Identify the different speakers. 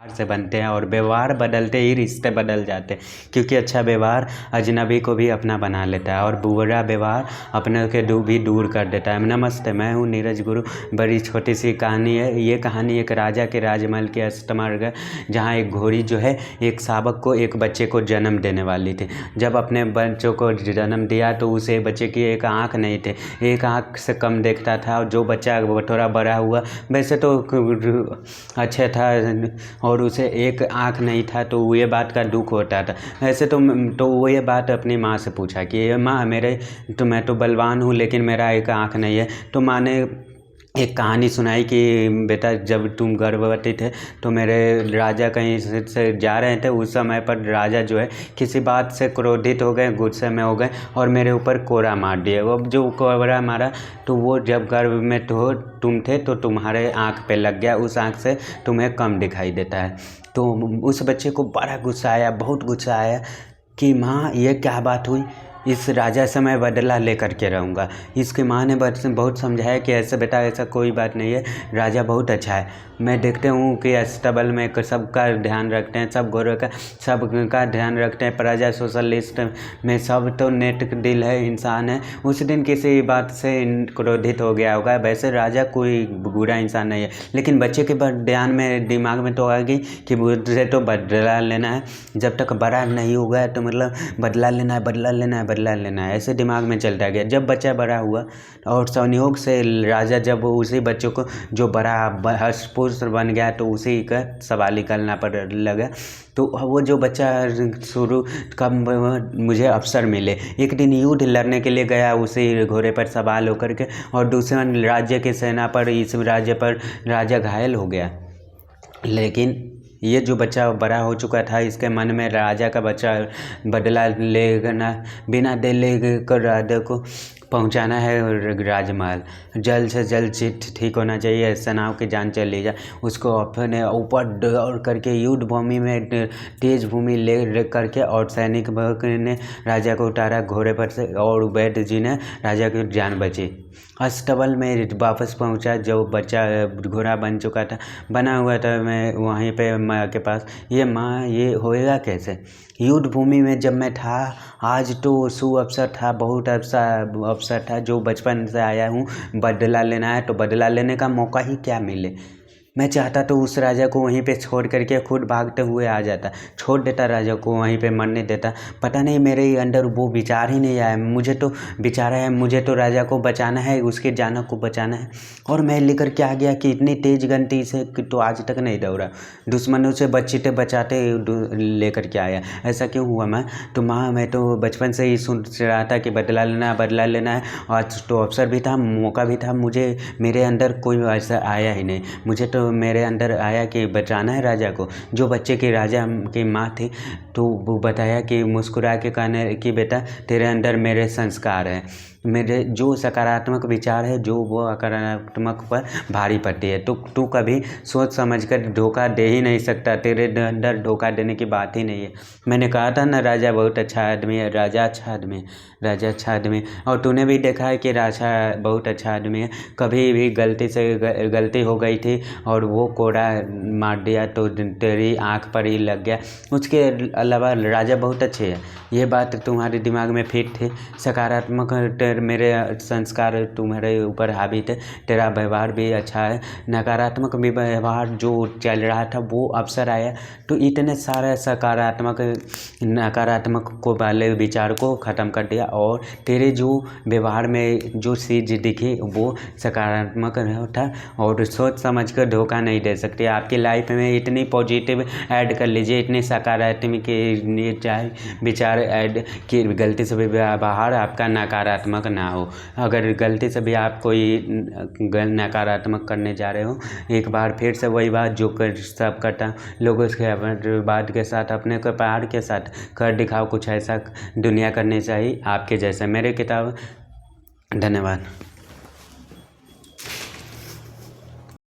Speaker 1: व्यवहार से बनते हैं और व्यवहार बदलते ही रिश्ते बदल जाते हैं, क्योंकि अच्छा व्यवहार अजनबी को भी अपना बना लेता है और बुरा व्यवहार अपने के भी दूर कर देता है। नमस्ते, मैं हूँ नीरज गुरु। बड़ी छोटी सी कहानी है। ये कहानी एक राजा के राजमहल के अस्तमार्ग है, जहाँ एक घोड़ी जो है एक शावक को एक बच्चे को जन्म देने वाली थी। जब अपने बच्चों को जन्म दिया तो उसे बच्चे की एक आँख नहीं थी, एक आँख से कम देखता था। और जो बच्चा थोड़ा बड़ा हुआ वैसे तो अच्छा था और उसे एक आँख नहीं था, तो ये बात का दुख होता था। ऐसे तो वो ये बात अपनी माँ से पूछा कि माँ मैं तो बलवान हूँ लेकिन मेरा एक आँख नहीं है। तो माँ ने एक कहानी सुनाई कि बेटा, जब तुम गर्भवती थे तो मेरे राजा कहीं से जा रहे थे। उस समय पर राजा जो है किसी बात से क्रोधित हो गए, गुस्से में हो गए और मेरे ऊपर कोड़ा मार दिए। वो जो कोड़ा मारा तो वो जब गर्भ में तुम थे तो तुम्हारे आँख पे लग गया, उस आँख से तुम्हें कम दिखाई देता है। तो उस बच्चे को बड़ा गुस्सा आया, बहुत गुस्सा आया कि माँ ये क्या बात हुई, इस राजा से मैं बदला लेकर के रहूँगा। इसकी माँ ने बहुत समझाया कि ऐसा बेटा, ऐसा कोई बात नहीं है, राजा बहुत अच्छा है। मैं देखते हूँ कि अस्तबल में सबका ध्यान रखते हैं, सबका ध्यान रखते हैं। प्रजा सोशलिस्ट में सब तो नेट दिल है, इंसान है। उस दिन किसी बात से क्रोधित हो गया होगा। वैसे राजा कोई बुरा इंसान नहीं है, लेकिन बच्चे के ध्यान में, दिमाग में तो आ गई कि मुझे तो बदला लेना है। जब तक बड़ा नहीं होगा तो मतलब बदला लेना है, बदला लेना है, बदला लेना है, ऐसे दिमाग में चलता गया। जब बच्चा बड़ा हुआ और संयोग से राजा जब उसी बच्चों को जो बड़ा हष्टपुष्ट बन गया तो उसी का सवाल निकलना पड़ लगा। तो वो जो बच्चा शुरू कब मुझे अवसर मिले, एक दिन युद्ध लड़ने के लिए गया उसी घोड़े पर सवार होकर के, और दूसरे राज्य की सेना पर, इस राज्य पर राजा घायल हो गया। लेकिन ये जो बच्चा बड़ा हो चुका था, इसके मन में राजा का बच्चा बदला लेना, बिना दिल्ली कर राजा को पहुंचाना है राजमहल, जल्द से जल्द ठीक होना चाहिए, सेनाओं की जान चली जाए। उसको अपने ऊपर दौड़ करके युद्ध भूमि में तेज भूमि ले करके और सैनिक ने राजा को उतारा घोड़े पर से, और उबैद जी ने राजा की जान बची। अस्तबल में वापस पहुंचा, जो बच्चा घोड़ा बना हुआ था मैं वहीं पे माँ के पास। ये माँ, ये होएगा कैसे? युद्ध भूमि में जब मैं था, आज तो अवसर था, बहुत अवसर था, जो बचपन से आया हूँ। बदला लेना है तो बदला लेने का मौका ही क्या मिले। मैं चाहता तो उस राजा को वहीं पे छोड़ करके खुद भागते हुए आ जाता, छोड़ देता राजा को, वहीं पे मरने देता। पता नहीं मेरे अंदर वो विचार ही नहीं आया। मुझे तो विचार है, मुझे तो राजा को बचाना है, उसके जान को बचाना है। और मैं लेकर के आ गया कि इतनी तेज गति से तो आज तक नहीं दौड़ा, दुश्मनों से बचाते लेकर के आया। ऐसा क्यों हुआ माँ? तो माँ, मैं तो बचपन से ही सुन रहा था कि बदला लेना है। आज तो अवसर भी था, मौका भी था, मुझे मेरे अंदर कोई ऐसा आया ही नहीं। मुझे तो मेरे अंदर आया कि बचाना है राजा को। जो बच्चे की राजा की माँ थी तो वो बताया कि मुस्कुरा के कहने कि बेटा, तेरे अंदर मेरे संस्कार हैं, मेरे जो सकारात्मक विचार है, जो वो नकारात्मक पर भारी पड़ती है। तो तू कभी सोच समझ कर धोखा दे ही नहीं सकता, तेरे अंदर धोखा देने की बात ही नहीं है। मैंने कहा था ना, राजा बहुत अच्छा आदमी है, राजा अच्छा आदमी है, राजा अच्छा आदमी है। और तूने भी देखा है कि राजा बहुत अच्छा आदमी है। कभी भी गलती हो गई थी और वो कोड़ा मार दिया तो तेरी आँख पर ही लग गया। उसके अलावा राजा बहुत अच्छे हैं, ये बात तुम्हारे दिमाग में फिट थी। सकारात्मक मेरे संस्कार तुम्हारे ऊपर हावी थे, तेरा व्यवहार भी अच्छा है। नकारात्मक भी व्यवहार जो चल रहा था, वो अवसर आया तो इतने सारे सकारात्मक नकारात्मक को वाले विचार को ख़त्म कर दिया, और तेरे जो व्यवहार में जो चीज़ दिखी वो सकारात्मक था। और सोच समझ कर धोखा नहीं दे सकते। आपकी लाइफ में इतनी पॉजिटिव ऐड कर लीजिए, इतनी सकारात्मक विचार ऐड कि गलती से भी व्यवहार आपका नकारात्मक ना हो। अगर गलती से भी आप कोई नकारात्मक करने जा रहे हो, एक बार फिर से वही बात जो सब करता लोगों के बात के साथ, अपने को प्यार के साथ कर दिखाओ, कुछ ऐसा दुनिया करनी चाहिए आपके जैसे। मेरे किताब, धन्यवाद।